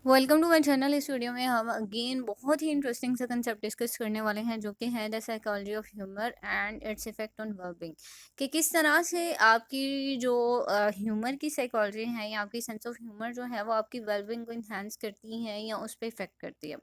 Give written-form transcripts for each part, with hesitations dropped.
Welcome to my channel. इस video में हम अगेन बहुत ही इंटरेस्टिंग सा कंसेप्ट डिस्कस करने वाले हैं जो कि है the psychology of humour and its effect on wellbeing. कि किस तरह से आपकी जो ह्यूमर की साइकोलॉजी है या आपकी सेंस ऑफ ह्यूमर जो है वो आपकी वेलबींग को इन्हांस करती है या उस पर इफेक्ट करती है।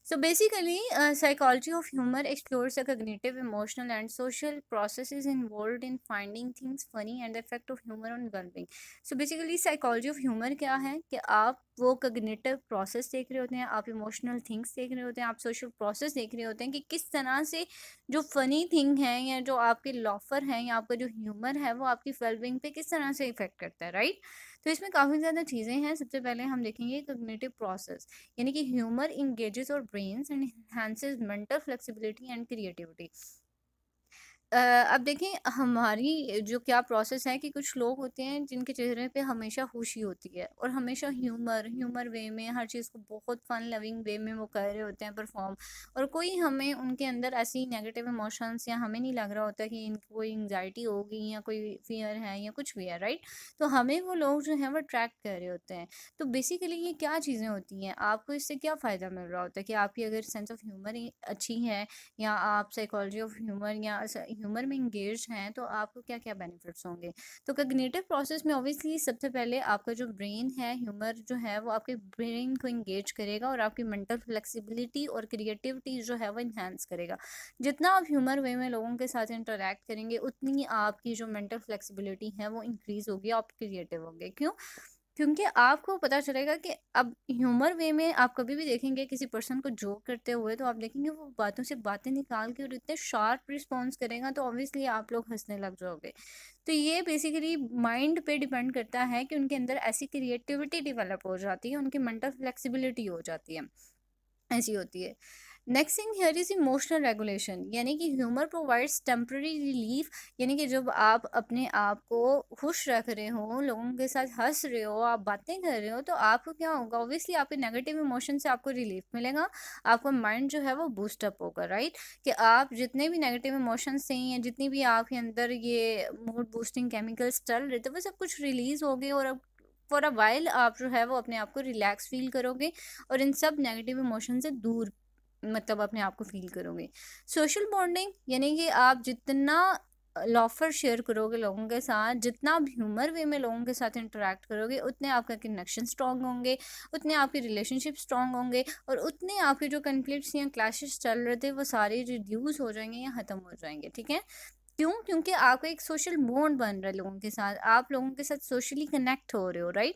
So basically, psychology of humor explores the cognitive, emotional, and social processes involved in finding things funny and the effect of humor on well-being. So basically, psychology of humor क्या है कि आप वो cognitive process देख रहे होते हैं, आप emotional things देख रहे होते हैं, आप social process देख रहे होते हैं कि किस तरह से जो funny thing है या जो आपके laughter है या आपका जो humor है वो आपकी well-being पे किस तरह से इफेक्ट करता है, राइट? तो इसमें काफ़ी ज़्यादा चीज़ें हैं। सबसे पहले हम देखेंगे cognitive process, यानी कि ह्यूमर इंगेजेस और brains and enhances mental flexibility and creativity. अब देखें हमारी जो क्या प्रोसेस है कि कुछ लोग होते हैं जिनके चेहरे पे हमेशा खुशी होती है और हमेशा ह्यूमर ह्यूमर वे में हर चीज़ को बहुत फन लविंग वे में वो कर रहे होते हैं परफॉर्म। और कोई हमें उनके अंदर ऐसी नेगेटिव इमोशंस या हमें नहीं लग रहा होता कि इनको कोई एंग्जाइटी होगी या कोई फियर है या कुछ भी है, राइट? तो हमें वो लोग जो हैं वो अट्रैक्ट कर रहे होते हैं। तो बेसिकली ये क्या चीज़ें होती हैं, आपको इससे क्या फ़ायदा मिल रहा होता है कि आपकी अगर सेंस ऑफ ह्यूमर अच्छी है या आप साइकोलॉजी ऑफ ह्यूमर या ह्यूमर में इंगेज हैं तो आपको क्या क्या बेनिफिट्स होंगे। तो कग्निटिव प्रोसेस में ऑब्वियसली सबसे पहले आपका जो ब्रेन है, ह्यूमर जो है वो आपके ब्रेन को इंगेज करेगा और आपकी मेंटल फ्लेक्सिबिलिटी और क्रिएटिविटी जो है वो इन्हांस करेगा। जितना आप ह्यूमर वे में लोगों के साथ इंटरेक्ट करेंगे उतनी आपकी जो मेंटल फ्लेक्सिबिलिटी है वो इंक्रीज होगी, आप क्रिएटिव होंगे। क्यों? क्योंकि आपको पता चलेगा कि अब ह्यूमर वे में आप कभी भी देखेंगे किसी पर्सन को जोक करते हुए तो आप देखेंगे वो बातों से बातें निकाल के और इतने शार्प रिस्पॉन्स करेगा तो ऑब्वियसली आप लोग हंसने लग जाओगे। तो ये बेसिकली माइंड पे डिपेंड करता है कि उनके अंदर ऐसी क्रिएटिविटी डेवलप हो जाती है, उनकी मेंटल फ्लेक्सिबिलिटी हो जाती है, ऐसी होती है। Next thing here is emotional regulation, यानी कि ह्यूमर प्रोवाइड्स टेम्पररी रिलीफ। यानी कि जब आप अपने आप को खुश रख रहे हो, लोगों के साथ हंस रहे हो, आप बातें कर रहे हो तो आपको क्या होगा, ऑब्वियसली आपके नेगेटिव इमोशन से आपको रिलीफ मिलेगा, आपका माइंड जो है वो बूस्टअप होगा, राइट? कि आप जितने भी नेगेटिव इमोशंस थे या जितनी भी आपके अंदर ये मूड बूस्टिंग केमिकल्स चल रहे थे वो सब कुछ रिलीज हो गए और अब फॉर अ वाइल आप जो है वो अपने आप को रिलैक्स फील करोगे और इन सब नेगेटिव इमोशन से दूर मतलब अपने आप को फील करोगे। सोशल बॉन्डिंग, यानी कि आप जितना लॉफर शेयर करोगे लोगों के साथ, जितना आप ह्यूमर वे में लोगों के साथ इंटरेक्ट करोगे उतने आपका कनेक्शन स्ट्रांग होंगे, उतने आपके रिलेशनशिप स्ट्रांग होंगे और उतने आपके जो कन्फ्लिक्ट्स या क्लैशेस चल रहे थे वो सारे रिड्यूस हो जाएंगे या ख़त्म हो जाएंगे, ठीक है? क्यों? क्योंकि आपको एक सोशल बॉन्ड बन रहा है लोगों के साथ, आप लोगों के साथ सोशली कनेक्ट हो रहे हो, right?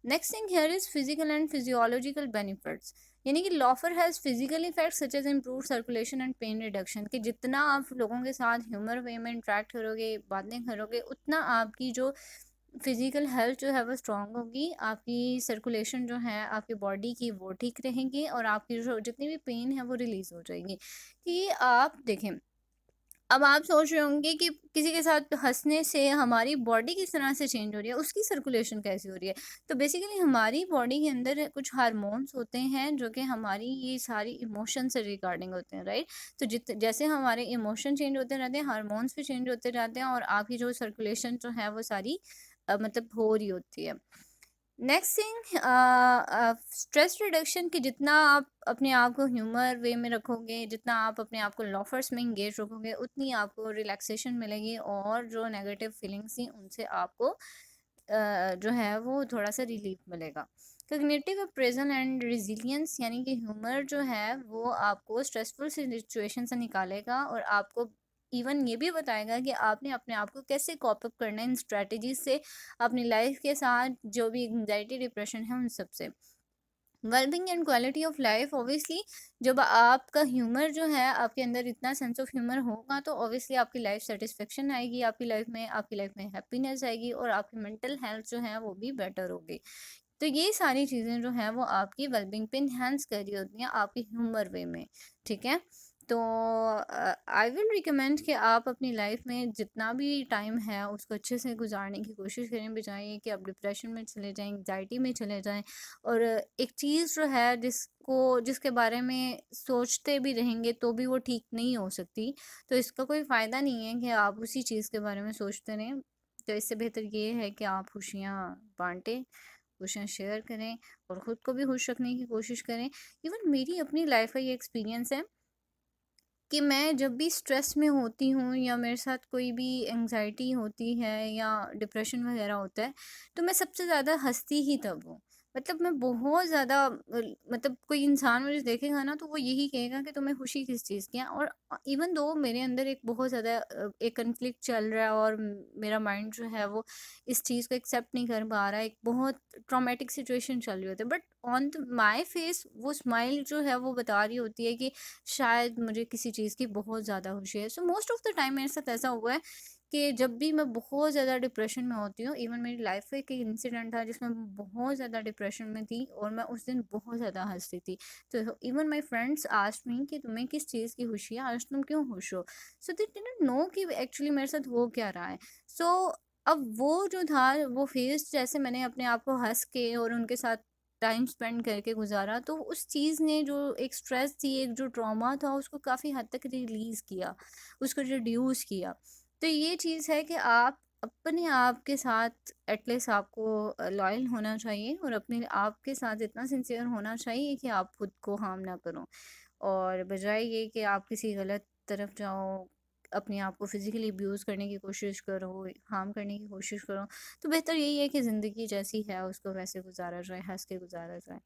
Next thing here is physical and physiological benefits, यानी कि laughter has physical effect such as improve circulation and pain reduction. कि जितना आप लोगों के साथ ह्यूमर वे में इंटरेक्ट करोगे, बातें करोगे, उतना आपकी जो फिजिकल हेल्थ जो है वो स्ट्रांग होगी, आपकी सर्कुलेशन जो है आपकी बॉडी की वो ठीक रहेगी और आपकी जो जितनी भी पेन है वो रिलीज हो जाएगी। कि आप देखें, अब आप सोच रहे होंगे कि किसी के साथ हँसने से हमारी बॉडी किस तरह से चेंज हो रही है, उसकी सर्कुलेशन कैसी हो रही है। तो बेसिकली हमारी बॉडी के अंदर कुछ हार्मोन्स होते हैं जो कि हमारी ये सारी इमोशन से रिगार्डिंग होते हैं, राइट? तो जैसे हमारे इमोशन चेंज होते रहते हैं, हार्मोन्स भी चेंज होते रहते हैं और आपकी जो सर्कुलेशन जो है वो सारी मतलब हो रही होती है। नेक्स्ट थिंग स्ट्रेस रिडक्शन, की जितना आप अपने आप को ह्यूमर वे में रखोगे, जितना आप अपने आप को लॉफर्स में इंगेज रखोगे उतनी आपको रिलैक्सेशन मिलेगी और जो नेगेटिव फीलिंग्स थी उनसे आपको जो है वो थोड़ा सा रिलीफ मिलेगा। कॉग्निटिव अप्रेजल एंड रिजिलियंस, यानी कि ह्यूमर जो है वो आपको स्ट्रेसफुल सिचुएशन से निकालेगा और आपको इवन ये भी बताएगा कि आपने अपने आप को कैसे कॉप अप करना है इन स्ट्रेटजीज से, अपनी लाइफ के साथ जो भी एंग्जाइटी डिप्रेशन है उन सब से। Wellbeing and quality of life, obviously जब आपका ह्यूमर जो है आपके अंदर इतना सेंस ऑफ ह्यूमर होगा तो ऑब्वियसली आपकी लाइफ सेटिस्फेक्शन आएगी, आपकी लाइफ में हैप्पीनेस आएगी और आपकी मेंटल हेल्थ जो है वो भी बेटर होगी। तो ये सारी चीज़ें जो हैं वो आपकी वेलबींग पे इन्हांस कर रही होती हैं आपके ह्यूमर वे में, ठीक है? तो आई विल रिकमेंड कि आप अपनी लाइफ में जितना भी टाइम है उसको अच्छे से गुजारने की कोशिश करें, बजाय कि आप डिप्रेशन में चले जाएं, एंग्जाइटी में चले जाएं। और एक चीज़ जो है जिसके बारे में सोचते भी रहेंगे तो भी वो ठीक नहीं हो सकती, तो इसका कोई फ़ायदा नहीं है कि आप उसी चीज़ के बारे में सोचते रहें। तो इससे बेहतर ये है कि आप खुशियाँ बांटें, खुशियाँ शेयर करें और ख़ुद को भी खुश रखने की कोशिश करें। इवन मेरी अपनी लाइफ का ये एक्सपीरियंस है कि मैं जब भी स्ट्रेस में होती हूँ या मेरे साथ कोई भी एंग्जाइटी होती है या डिप्रेशन वगैरह होता है, तो मैं सबसे ज़्यादा हँसती ही तब हूँ। मतलब मैं बहुत ज़्यादा मतलब कोई इंसान मुझे देखेगा ना तो वो यही कहेगा कि तुम्हें खुशी किस चीज़ की है। और इवन दो मेरे अंदर एक बहुत ज़्यादा एक कन्फ्लिक्ट चल रहा है और मेरा माइंड जो है वो इस चीज़ को एक्सेप्ट नहीं कर पा रहा है, एक बहुत ट्रॉमेटिक सिचुएशन चल रही होती है, बट ऑन माई फेस वो स्माइल जो है वो बता रही होती है कि शायद मुझे किसी चीज़ की बहुत ज़्यादा खुशी है। So most of the time मेरे साथ ऐसा हुआ है कि जब भी मैं बहुत ज़्यादा डिप्रेशन में होती हूँ, इवन मेरी लाइफ में एक इंसिडेंट था जिसमें मैं बहुत ज़्यादा डिप्रेशन में थी और मैं उस दिन बहुत ज़्यादा हंसती थी। तो even my friends asked me कि तुम्हें किस चीज़ की खुशी है, आज तुम क्यों खुश हो। सो दे डिडंट नो कि एक्चुअली मेरे साथ हो क्या रहा है। सो अब वो जो था वो फेस जैसे मैंने अपने आप को हंस के और उनके साथ टाइम स्पेंड करके गुजारा, तो उस चीज़ ने जो एक स्ट्रेस थी, एक जो ट्रॉमा था, उसको काफ़ी हद तक रिलीज़ किया, उसको रिड्यूस किया। तो ये चीज़ है कि आप अपने आप के साथ एटलीस्ट आपको लॉयल होना चाहिए और अपने आप के साथ इतना सिंसियर होना चाहिए कि आप खुद को हार्म ना करो, और बजाय ये कि आप किसी गलत तरफ जाओ, अपने आप को फिज़िकली अब्यूज़ करने की कोशिश करो, हार्म करने की कोशिश करो, तो बेहतर यही है कि ज़िंदगी जैसी है उसको वैसे गुजारा जाए, हंस के गुजारा जाए।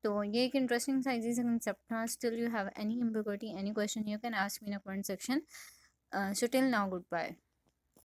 तो ये एक इंटरेस्टिंग सा इजी सा कंसेप्ट था। Still you have any ambiguity, any question, you can ask me in a comment section. So till now, good bye.